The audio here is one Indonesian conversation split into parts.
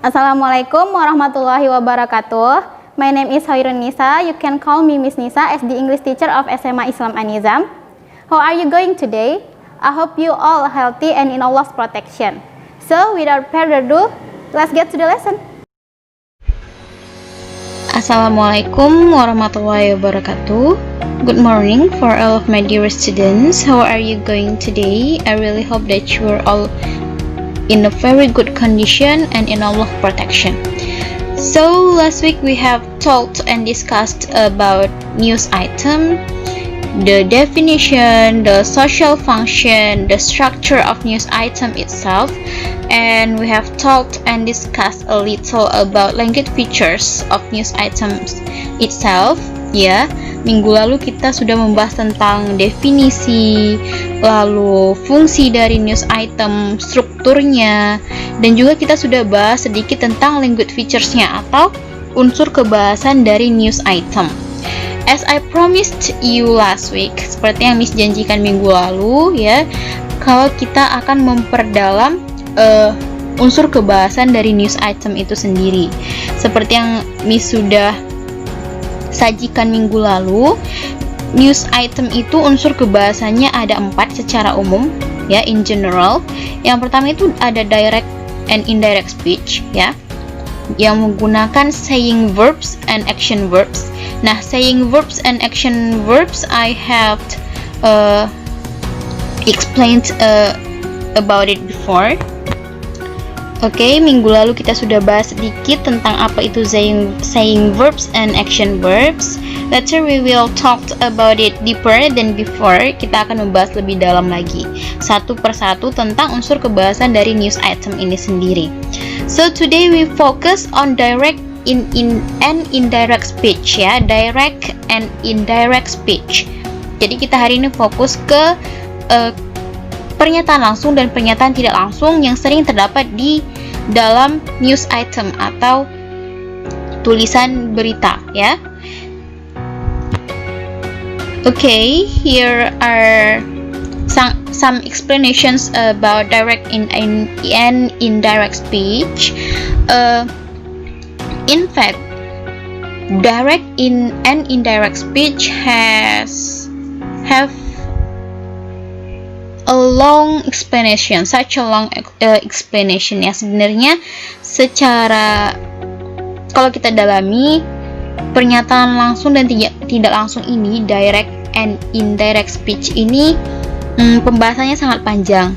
Assalamualaikum warahmatullahi wabarakatuh. My name is Hoirun Nisa. You can call me Miss Nisa as the English teacher of SMA Islam An-Nizam. How are you going today? I hope you all healthy and in Allah's protection. So, without further ado, let's get to the lesson. Assalamualaikum warahmatullahi wabarakatuh. Good morning for all of my dear students. How are you going today? I really hope that you are all in a very good condition and in Allah's protection. So last week we have talked and discussed about news item, the definition, the social function, the structure of news item itself, and we have talked and discussed a little about language features of news items itself. Ya, minggu lalu kita sudah membahas tentang definisi, lalu fungsi dari news item, strukturnya, dan juga kita sudah bahas sedikit tentang language features-nya atau unsur kebahasan dari news item. As I promised you last week, seperti yang Miss janjikan minggu lalu ya, kalau kita akan memperdalam unsur kebahasan dari news item itu sendiri. Seperti yang Miss sudah sajikan minggu lalu, news item itu unsur kebahasannya ada 4 secara umum ya, in general. Yang pertama itu ada direct and indirect speech ya, yang menggunakan saying verbs and action verbs. Nah, saying verbs and action verbs I have explained about it before. Oke, minggu lalu kita sudah bahas sedikit tentang apa itu saying verbs and action verbs. Later we will talk about it deeper than before. Kita akan membahas lebih dalam lagi, satu persatu tentang unsur kebahasan dari news item ini sendiri. So today we focus on direct and indirect speech ya, direct and indirect speech. Jadi kita hari ini fokus ke pernyataan langsung dan pernyataan tidak langsung yang sering terdapat di dalam news item atau tulisan berita ya. Okay, here are some explanations about direct and indirect speech. In fact, direct and indirect speech have a long explanation, such a long explanation ya. Sebenarnya secara kalau kita dalami pernyataan langsung dan tidak langsung ini, direct and indirect speech ini pembahasannya sangat panjang.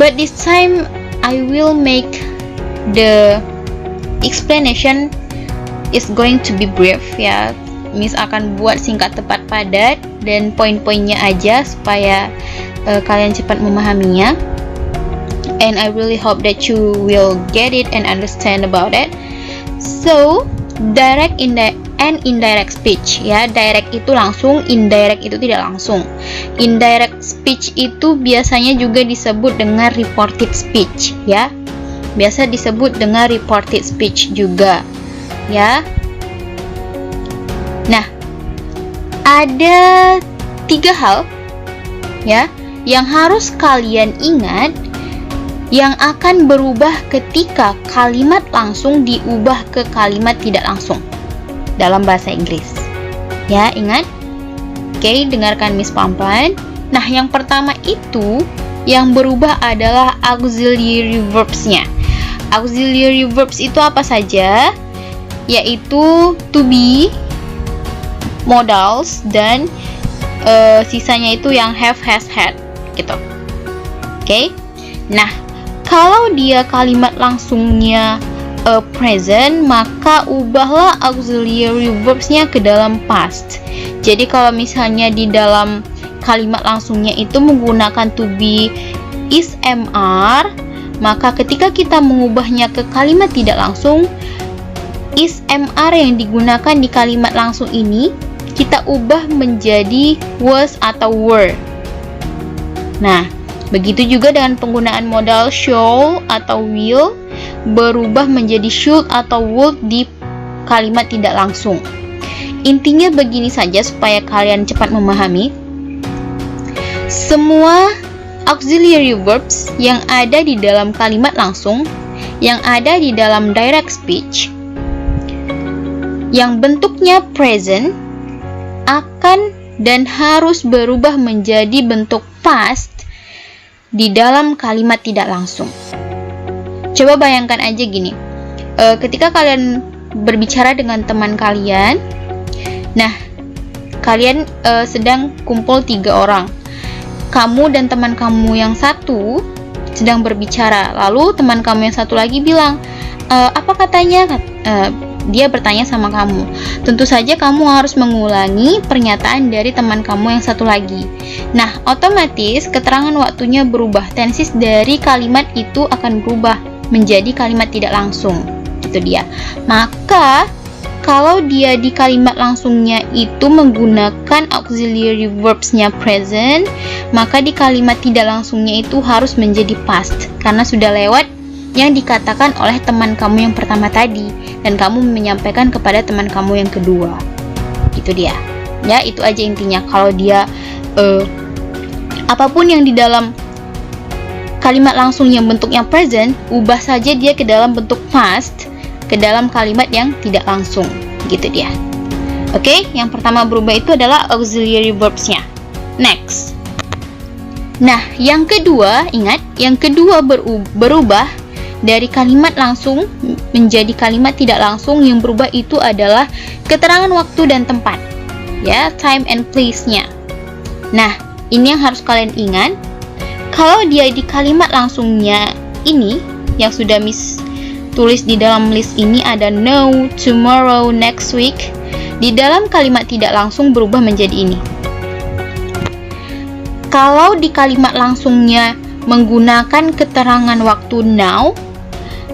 But this time I will make the explanation is going to be brief ya. Miss akan buat singkat, tepat, padat, dan poin-poinnya aja supaya kalian cepat memahaminya. And I really hope that you will get it and understand about it. So, direct and indirect speech ya. Direct itu langsung, indirect itu tidak langsung. Indirect speech itu biasanya juga disebut dengan reported speech ya. Biasa disebut dengan reported speech juga ya. Nah, ada 3 hal ya yang harus kalian ingat yang akan berubah ketika kalimat langsung diubah ke kalimat tidak langsung dalam bahasa Inggris. Ya, ingat? Oke, dengarkan Miss pelan-pelan. Nah, yang pertama itu yang berubah adalah auxiliary verbs-nya. Auxiliary verbs itu apa saja? Yaitu to be, modals, dan sisanya itu yang have, has, had gitu. Oke. Nah, kalau dia kalimat langsungnya present, maka ubahlah auxiliary verbs-nya ke dalam past. Jadi kalau misalnya di dalam kalimat langsungnya itu menggunakan to be, is, are, maka ketika kita mengubahnya ke kalimat tidak langsung, is, are yang digunakan di kalimat langsung ini kita ubah menjadi was atau were. Nah, begitu juga dengan penggunaan modal shall atau will berubah menjadi should atau would di kalimat tidak langsung. Intinya begini saja supaya kalian cepat memahami. Semua auxiliary verbs yang ada di dalam kalimat langsung yang ada di dalam direct speech yang bentuknya present akan dan harus berubah menjadi bentuk past di dalam kalimat tidak langsung. Coba bayangkan aja gini, ketika kalian berbicara dengan teman kalian, nah kalian sedang kumpul 3 orang, kamu dan teman kamu yang satu sedang berbicara, lalu teman kamu yang satu lagi bilang, apa katanya? Dia bertanya sama kamu. Tentu saja kamu harus mengulangi pernyataan dari teman kamu yang satu lagi. Nah, otomatis keterangan waktunya berubah. Tenses dari kalimat itu akan berubah menjadi kalimat tidak langsung. Itu dia. Maka, kalau dia di kalimat langsungnya itu menggunakan auxiliary verbs-nya present, maka di kalimat tidak langsungnya itu harus menjadi past karena sudah lewat yang dikatakan oleh teman kamu yang pertama tadi dan kamu menyampaikan kepada teman kamu yang kedua. Itu dia. Ya, itu aja intinya. Kalau dia apapun yang di dalam kalimat langsung yang bentuknya present, ubah saja dia ke dalam bentuk past ke dalam kalimat yang tidak langsung. Gitu dia. Oke, yang pertama berubah itu adalah auxiliary verbs-nya. Next. Nah, yang kedua, ingat, yang kedua berubah dari kalimat langsung menjadi kalimat tidak langsung. Yang berubah itu adalah keterangan waktu dan tempat, ya, time and place-nya. Nah, ini yang harus kalian ingat. Kalau dia di kalimat langsungnya ini yang sudah Miss tulis di dalam list ini ada no, tomorrow, next week, di dalam kalimat tidak langsung berubah menjadi ini. Kalau di kalimat langsungnya menggunakan keterangan waktu now,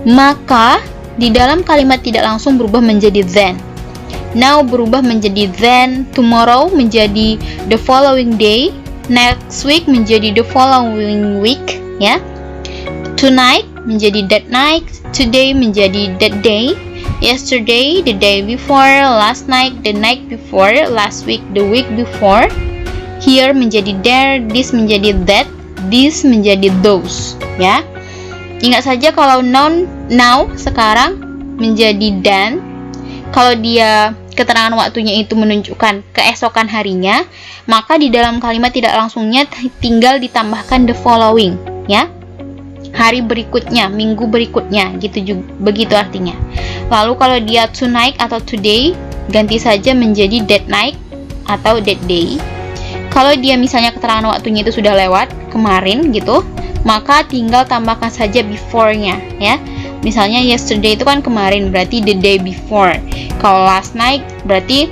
maka di dalam kalimat tidak langsung berubah menjadi then. Now berubah menjadi then, tomorrow menjadi the following day, next week menjadi the following week, ya. Tonight menjadi that night, today menjadi that day, yesterday the day before, last night the night before, last week the week before, here menjadi there, this menjadi that, this menjadi those, ya. Ingat saja kalau now sekarang menjadi then, kalau dia keterangan waktunya itu menunjukkan keesokan harinya, maka di dalam kalimat tidak langsungnya tinggal ditambahkan the following, ya. Hari berikutnya, minggu berikutnya, gitu juga, begitu artinya. Lalu kalau dia tonight atau today, ganti saja menjadi that night atau that day. Kalau dia misalnya keterangan waktunya itu sudah lewat, kemarin gitu, maka tinggal tambahkan saja before-nya, ya. Misalnya yesterday itu kan kemarin, berarti the day before. Kalau last night berarti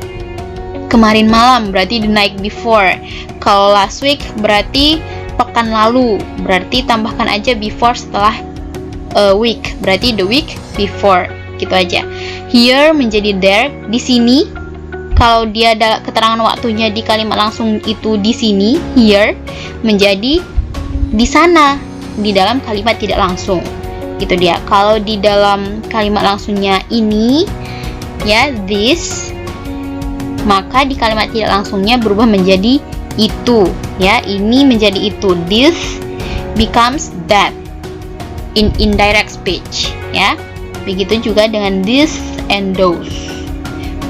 kemarin malam, berarti the night before. Kalau last week berarti pekan lalu, berarti tambahkan aja before setelah week, berarti the week before. Gitu aja. Here menjadi there, di sini. Kalau dia ada keterangan waktunya di kalimat langsung itu di sini, here, menjadi di sana, di dalam kalimat tidak langsung. Gitu dia. Kalau di dalam kalimat langsungnya ini, ya, this, maka di kalimat tidak langsungnya berubah menjadi itu, ya. Ini menjadi itu. This becomes that in indirect speech, ya. Begitu juga dengan this and those.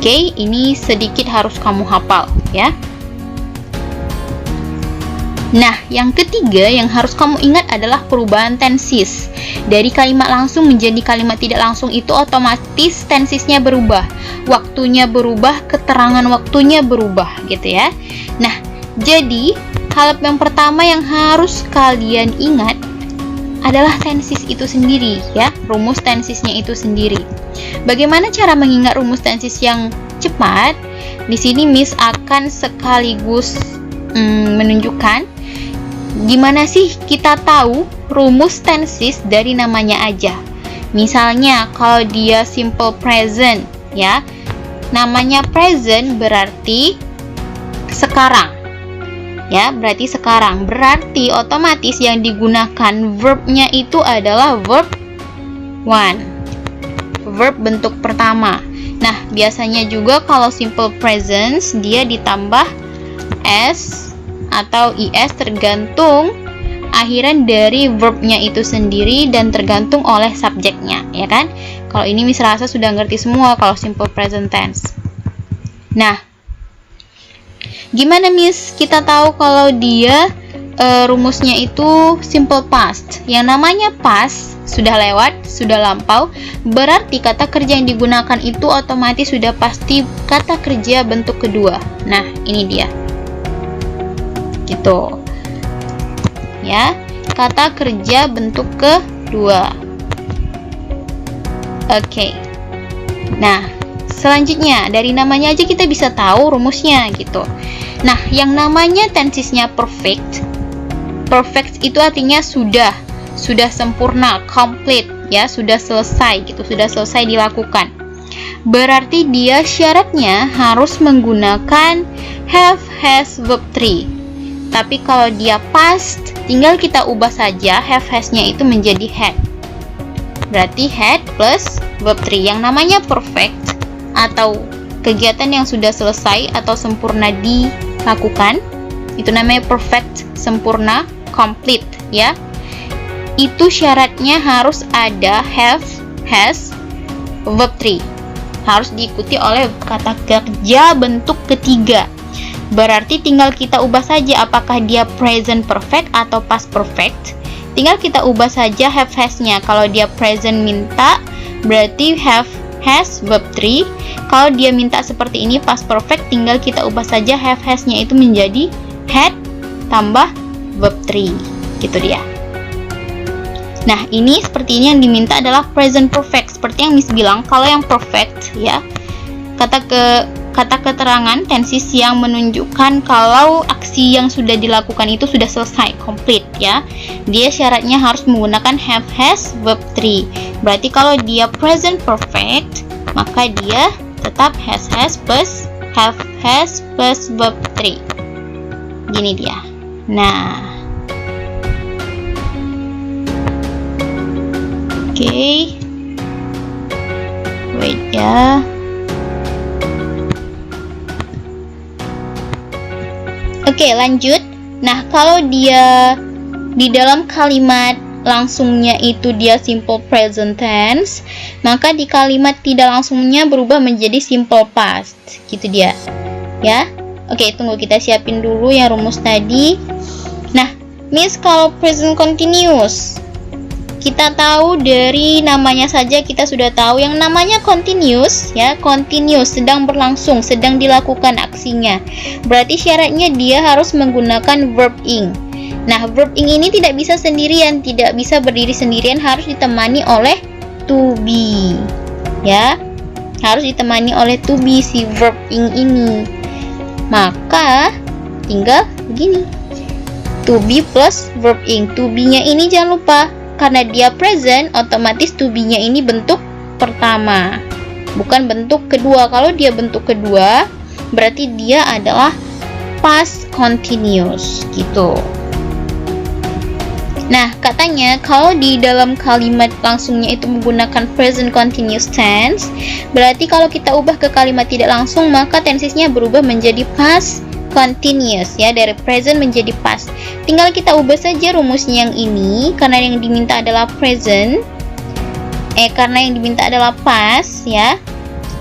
Oke, ini sedikit harus kamu hafal, ya. Nah, yang ketiga yang harus kamu ingat adalah perubahan tenses. Dari kalimat langsung menjadi kalimat tidak langsung itu otomatis tensesnya berubah. Waktunya berubah, keterangan waktunya berubah, gitu ya. Nah, jadi hal yang pertama yang harus kalian ingat adalah tenses itu sendiri, ya. Rumus tensesnya itu sendiri. Bagaimana cara mengingat rumus tenses yang cepat? Di sini Miss akan sekaligus menunjukkan gimana sih kita tahu rumus tenses dari namanya aja. Misalnya kalau dia simple present, ya, namanya present berarti sekarang, ya, berarti sekarang, berarti otomatis yang digunakan verbnya itu adalah verb one, verb bentuk pertama. Nah, biasanya juga kalau simple present dia ditambah s atau is tergantung akhiran dari verbnya itu sendiri dan tergantung oleh subjeknya, ya kan? Kalau ini Miss rasa sudah ngerti semua kalau simple present tense. Nah, gimana Miss kita tahu kalau dia rumusnya itu simple past? Yang namanya past sudah lewat, sudah lampau, berarti kata kerja yang digunakan itu otomatis sudah pasti kata kerja bentuk kedua. Nah, ini dia. Gitu. Ya, kata kerja bentuk kedua. Oke. Nah, selanjutnya dari namanya aja kita bisa tahu rumusnya gitu. Nah, yang namanya tensesnya perfect. Perfect itu artinya sudah sempurna, complete, ya, sudah selesai gitu, sudah selesai dilakukan. Berarti dia syaratnya harus menggunakan have, has, verb 3. Tapi kalau dia past, tinggal kita ubah saja have, has-nya itu menjadi had. Berarti had plus verb 3. Yang namanya perfect atau kegiatan yang sudah selesai atau sempurna dilakukan, itu namanya perfect, sempurna, complete, ya. Itu syaratnya harus ada have, has, verb 3. Harus diikuti oleh kata kerja bentuk ketiga. Berarti tinggal kita ubah saja apakah dia present perfect atau past perfect. Tinggal kita ubah saja have, has-nya. Kalau dia present minta, berarti have, has, verb 3. Kalau dia minta seperti ini past perfect, tinggal kita ubah saja have, has-nya itu menjadi had tambah verb 3. Gitu dia. Nah, ini seperti ini yang diminta adalah present perfect. Seperti yang Miss bilang, kalau yang perfect, ya, kata keterangan tenses yang menunjukkan kalau aksi yang sudah dilakukan itu sudah selesai, complete, ya. Dia syaratnya harus menggunakan have, has, verb 3. Berarti kalau dia present perfect, maka dia tetap has plus have, has plus verb 3. Gini dia. Nah, oke. Wait ya. Oke, lanjut. Nah, kalau dia di dalam kalimat langsungnya itu dia simple present tense, maka di kalimat tidak langsungnya berubah menjadi simple past. Gitu dia. Ya. Oke, tunggu kita siapin dulu yang rumus tadi. Nah, Miss kalau present continuous, kita tahu dari namanya saja kita sudah tahu yang namanya continuous, ya, continuous, sedang berlangsung, sedang dilakukan aksinya. Berarti syaratnya dia harus menggunakan verb ing. Nah, verb ing ini tidak bisa sendirian, tidak bisa berdiri sendirian, harus ditemani oleh to be. Ya. Harus ditemani oleh to be si verb ing ini. Maka tinggal begini. To be plus verb ing. To be-nya ini jangan lupa, karena dia present, otomatis to be-nya ini bentuk pertama, bukan bentuk kedua. Kalau dia bentuk kedua, berarti dia adalah past continuous, gitu. Nah, katanya kalau di dalam kalimat langsungnya itu menggunakan present continuous tense, berarti kalau kita ubah ke kalimat tidak langsung, maka tensesnya berubah menjadi past continuous, ya, dari present menjadi past. Tinggal kita ubah saja rumusnya yang ini, karena yang diminta adalah present, karena yang diminta adalah past, ya,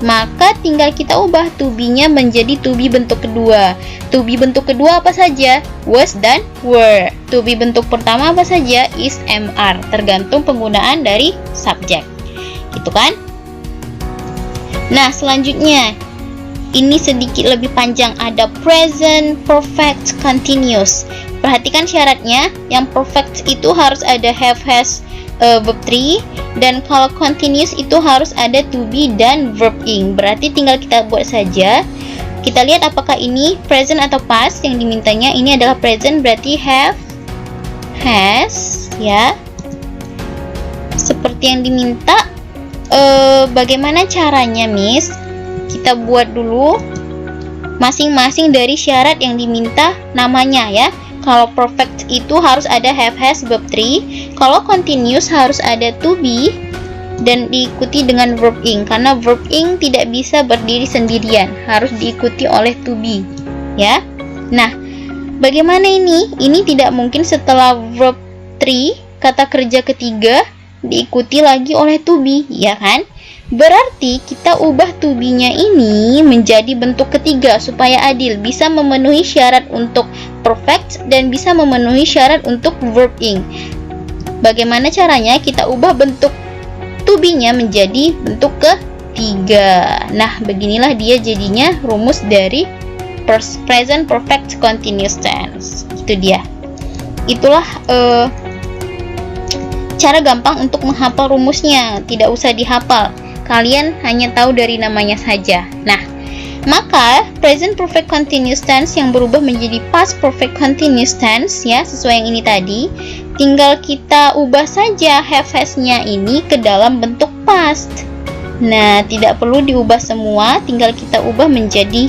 maka tinggal kita ubah to be-nya menjadi to be bentuk kedua. To be bentuk kedua apa saja? Was dan were. To be bentuk pertama apa saja? Is, am, are. Tergantung penggunaan dari subjek. Gitu kan? Nah, selanjutnya ini sedikit lebih panjang, ada present perfect continuous. Perhatikan syaratnya, yang perfect itu harus ada have, has, verb 3, dan kalau continuous itu harus ada to be dan verb ing. Berarti tinggal kita buat saja. Kita lihat apakah ini present atau past yang dimintanya. Ini adalah present, berarti have, has, ya. Seperti yang diminta. Bagaimana caranya, Miss? Kita buat dulu masing-masing dari syarat yang diminta namanya, ya. Kalau perfect itu harus ada have, has, verb 3. Kalau continuous harus ada to be dan diikuti dengan verb ing. Karena verb ing tidak bisa berdiri sendirian, harus diikuti oleh to be, ya. Nah, bagaimana ini? Ini tidak mungkin setelah verb 3, kata kerja ketiga diikuti lagi oleh to be, ya kan? Berarti kita ubah to be-nya ini menjadi bentuk ketiga supaya adil, bisa memenuhi syarat untuk perfect dan bisa memenuhi syarat untuk verb ing. Bagaimana caranya? Kita ubah bentuk to be-nya menjadi bentuk ketiga. Nah, beginilah dia jadinya rumus dari present perfect continuous tense. Itu dia. Itulah cara gampang untuk menghafal rumusnya. Tidak usah dihafal. Kalian hanya tahu dari namanya saja. Nah, maka present perfect continuous tense yang berubah menjadi past perfect continuous tense, ya, sesuai yang ini tadi, tinggal kita ubah saja have has-nya ini ke dalam bentuk past. Nah, tidak perlu diubah semua, tinggal kita ubah menjadi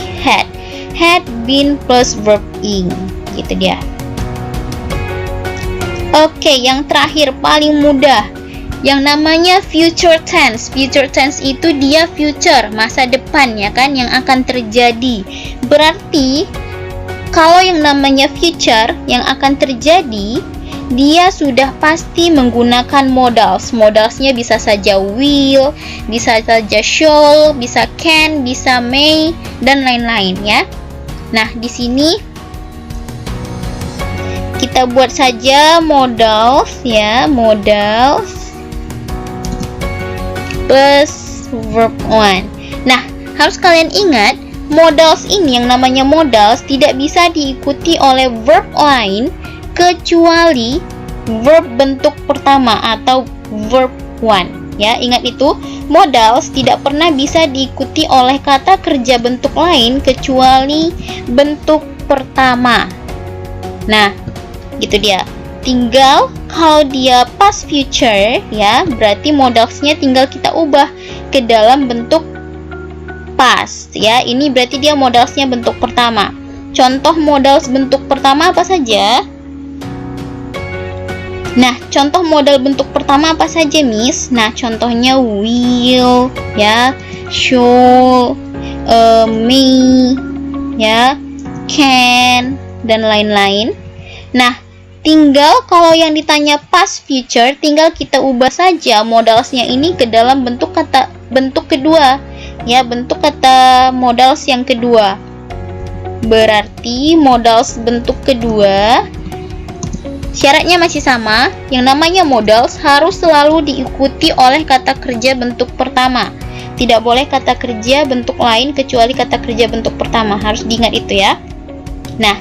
had been plus verb ing. Gitu dia. Oke, yang terakhir paling mudah, yang namanya future tense. Future tense itu dia future, masa depan, ya kan, yang akan terjadi. Berarti kalau yang namanya future yang akan terjadi, dia sudah pasti menggunakan modals. Modalsnya bisa saja will, bisa saja shall, bisa can, bisa may, dan lain-lain, ya. Nah, di sini kita buat saja modals, ya, modals plus verb 1. Nah, harus kalian ingat, modals ini, yang namanya modals, tidak bisa diikuti oleh verb lain kecuali verb bentuk pertama atau verb 1, ya. Ingat itu, modals tidak pernah bisa diikuti oleh kata kerja bentuk lain kecuali bentuk pertama. Nah, gitu dia. Tinggal kalau dia past future, ya, berarti modalsnya tinggal kita ubah ke dalam bentuk past, ya. Ini berarti dia modalsnya bentuk pertama. Contoh modals bentuk pertama apa saja? Nah, contoh modal bentuk pertama apa saja, Miss? Nah, contohnya will, ya, shall, may, ya, can, dan lain-lain. Nah, tinggal kalau yang ditanya past future, tinggal kita ubah saja modalsnya ini ke dalam bentuk kedua, ya, bentuk kata modals yang kedua. Berarti modals bentuk kedua syaratnya masih sama, yang namanya modals harus selalu diikuti oleh kata kerja bentuk pertama. Tidak boleh kata kerja bentuk lain kecuali kata kerja bentuk pertama. Harus diingat itu, ya. Nah,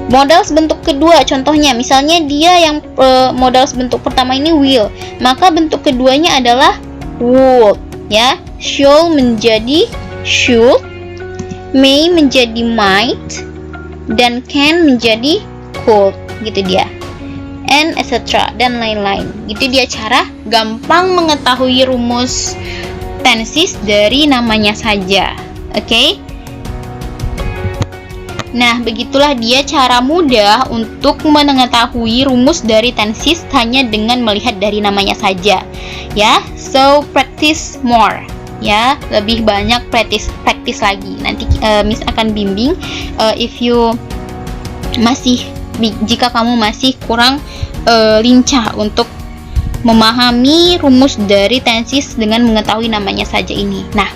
modals bentuk kedua, contohnya misalnya dia yang modals bentuk pertama ini will, maka bentuk keduanya adalah would, ya. Shall menjadi should, may menjadi might, dan can menjadi could, gitu dia, and etc, dan lain-lain. Gitu dia cara gampang mengetahui rumus tenses dari namanya saja. Oke? Nah, begitulah dia cara mudah untuk mengetahui rumus dari tenses hanya dengan melihat dari namanya saja, ya. So practice more, ya, lebih banyak practice lagi. Nanti Miss akan bimbing jika kamu masih kurang lincah untuk memahami rumus dari tenses dengan mengetahui namanya saja ini. Nah,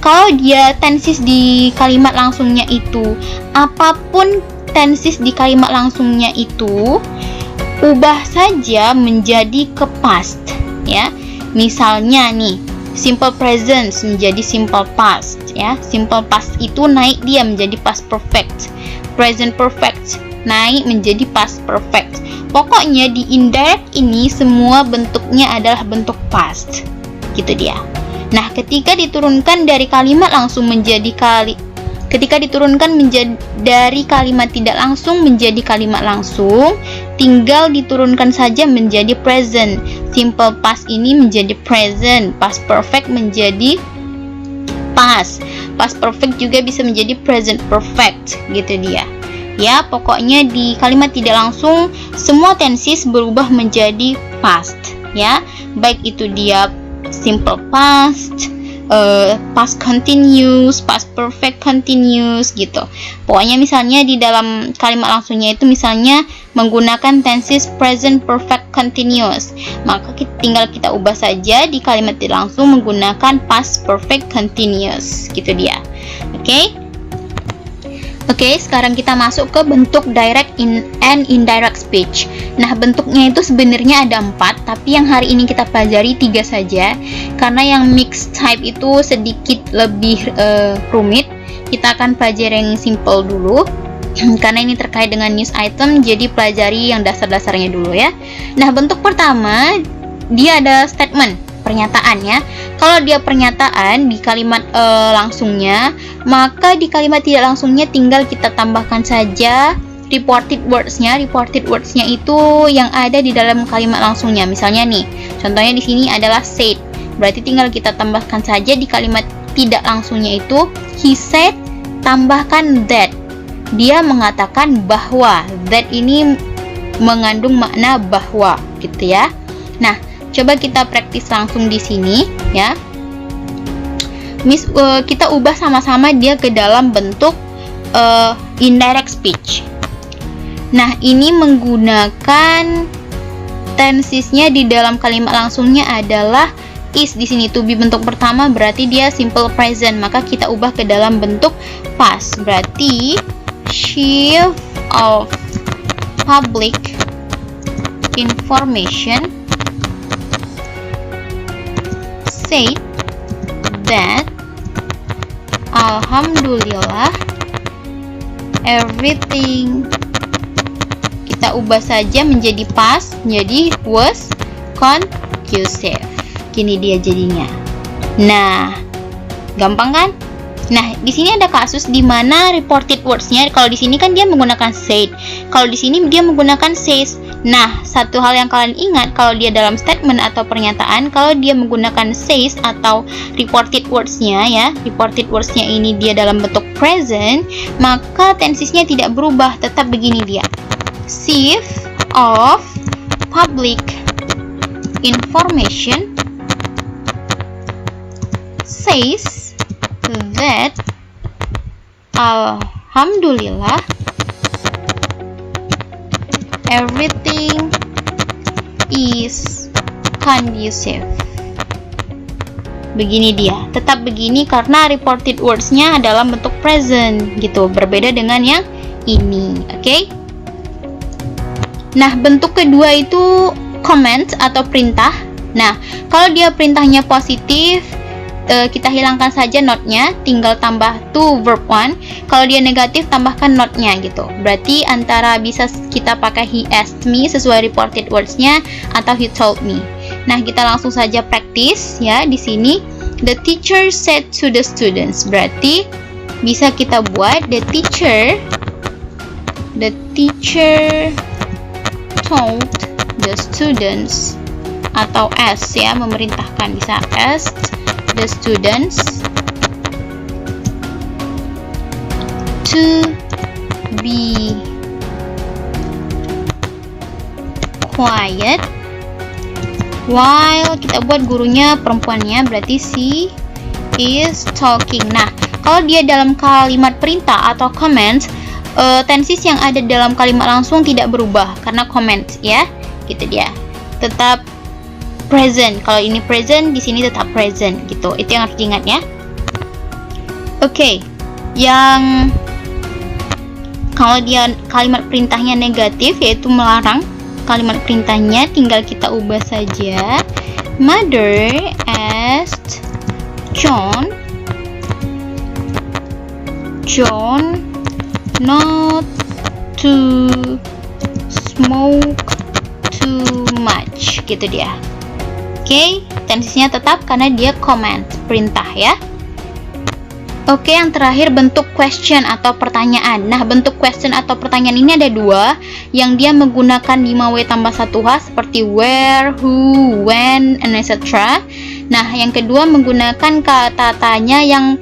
kalau dia tenses di kalimat langsungnya itu, apapun tenses di kalimat langsungnya itu, ubah saja menjadi ke past, ya. Misalnya nih, simple present menjadi simple past, ya. Simple past itu naik dia menjadi past perfect. Present perfect naik menjadi past perfect. Pokoknya di indirect ini semua bentuknya adalah bentuk past. Gitu dia. Nah, ketika diturunkan dari kalimat langsung menjadi dari kalimat tidak langsung menjadi kalimat langsung, tinggal diturunkan saja menjadi present. Simple past ini menjadi present, past perfect menjadi past. Past perfect juga bisa menjadi present perfect, gitu dia. Ya, pokoknya di kalimat tidak langsung semua tenses berubah menjadi past, ya. Baik itu dia simple past, past continuous, past perfect continuous gitu. Pokoknya misalnya di dalam kalimat langsungnya itu misalnya menggunakan tenses present perfect continuous, maka tinggal kita ubah saja di kalimat langsung menggunakan past perfect continuous gitu dia. Oke, sekarang kita masuk ke bentuk direct and indirect speech. Nah, bentuknya itu sebenarnya ada 4, tapi yang hari ini kita pelajari 3 saja. Karena yang mixed type itu sedikit lebih rumit. Kita akan pelajari yang simple dulu. Karena ini terkait dengan news item, jadi pelajari yang dasar-dasarnya dulu ya. Nah, bentuk pertama, dia ada statement, pernyataan ya. Kalau dia pernyataan di kalimat langsungnya, maka di kalimat tidak langsungnya tinggal kita tambahkan saja reported words-nya. Reported words-nya itu yang ada di dalam kalimat langsungnya. Misalnya nih, contohnya di sini adalah said. Berarti tinggal kita tambahkan saja di kalimat tidak langsungnya itu he said, tambahkan that. Dia mengatakan bahwa. That ini mengandung makna bahwa gitu ya. Nah, coba kita praktis langsung di sini ya. Kita ubah sama-sama dia ke dalam bentuk indirect speech. Nah, ini menggunakan tensesnya di dalam kalimat langsungnya adalah is di sini. To be bentuk pertama berarti dia simple present, maka kita ubah ke dalam bentuk past. Berarti chief of public information said that alhamdulillah everything, kita ubah saja menjadi past, menjadi was conducive. Gini dia jadinya. Nah, gampang kan? Nah, di sini ada kasus di mana reported words-nya, kalau di sini kan dia menggunakan said, kalau di sini dia menggunakan says. Nah, satu hal yang kalian ingat, kalau dia dalam statement atau pernyataan, kalau dia menggunakan says atau reported words-nya ya, reported words-nya ini dia dalam bentuk present, maka tensesnya tidak berubah, tetap begini dia. Chief of public information says that alhamdulillah everything is conducive. Begini dia, tetap begini karena reported words-nya dalam bentuk present gitu, berbeda dengan yang ini. Oke? Nah, bentuk kedua itu comment atau perintah. Nah, kalau dia perintahnya positif, kita hilangkan saja not-nya, tinggal tambah to verb 1. Kalau dia negatif, tambahkan not-nya gitu. Berarti antara bisa kita pakai he asked me sesuai reported words-nya atau he told me. Nah, kita langsung saja practice ya di sini. The teacher said to the students. Berarti bisa kita buat the teacher told the students, atau as ya, memerintahkan, bisa as the students to be quiet while, kita buat gurunya perempuannya, berarti she is talking. Nah, kalau dia dalam kalimat perintah atau comment, tenses yang ada dalam kalimat langsung tidak berubah karena comment ya, gitu dia, tetap present. Kalau ini present, di sini tetap present gitu. Itu yang harus diingat ya. Oke. Yang kalau dia kalimat perintahnya negatif, yaitu melarang, kalimat perintahnya tinggal kita ubah saja. Mother asked John not to smoke too much, gitu dia. Oke, tensesnya tetap karena dia command, perintah ya. Oke, yang terakhir bentuk question atau pertanyaan. Nah, bentuk question atau pertanyaan ini ada dua, yang dia menggunakan 5W tambah 1H seperti where, who, when, and etc. Nah, yang kedua menggunakan kata tanya yang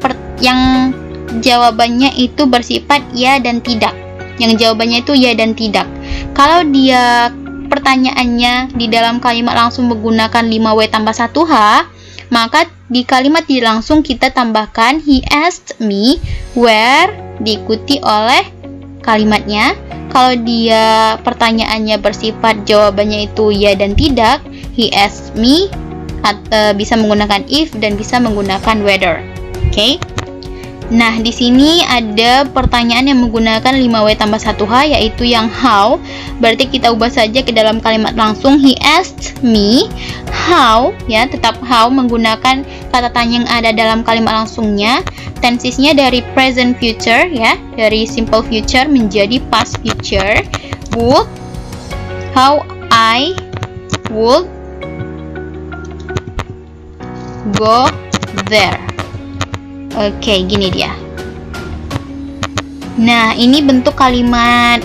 jawabannya itu bersifat ya dan tidak. Yang jawabannya itu ya dan tidak. Kalau dia pertanyaannya di dalam kalimat langsung menggunakan 5W tambah 1H, maka di kalimat tidak langsung kita tambahkan he asked me where diikuti oleh kalimatnya. Kalau dia pertanyaannya bersifat jawabannya itu ya dan tidak, he asked me bisa menggunakan if dan bisa menggunakan whether. Oke. Nah, di sini ada pertanyaan yang menggunakan 5W tambah 1H, yaitu yang how. Berarti kita ubah saja ke dalam kalimat langsung. He asked me how, ya, tetap how menggunakan kata tanya yang ada dalam kalimat langsungnya. Tensesnya dari present future, ya, dari simple future menjadi past future. Would, how I would go there. Oke, gini dia. Nah, ini bentuk kalimat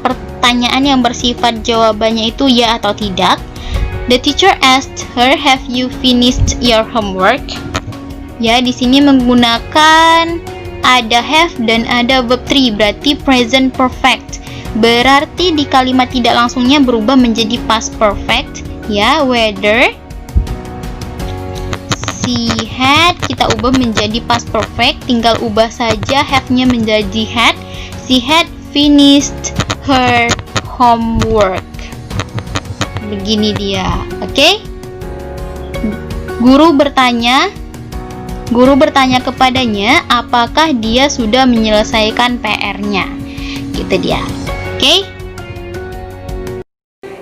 pertanyaan yang bersifat jawabannya itu ya atau tidak. The teacher asked her, "Have you finished your homework?" Ya, di sini menggunakan ada have dan ada verb 3, berarti present perfect. Berarti di kalimat tidak langsungnya berubah menjadi past perfect, ya, whether she had kita ubah menjadi past perfect, tinggal ubah saja have-nya menjadi had. She had finished her homework. Begini dia. Oke? Guru bertanya kepadanya apakah dia sudah menyelesaikan PR-nya. Gitu dia. Oke?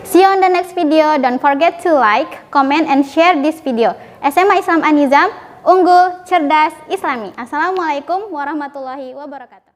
See you on the next video. Don't forget to like, comment, and share this video. SMA Islam An-Nizam, unggul, cerdas, islami. Assalamualaikum warahmatullahi wabarakatuh.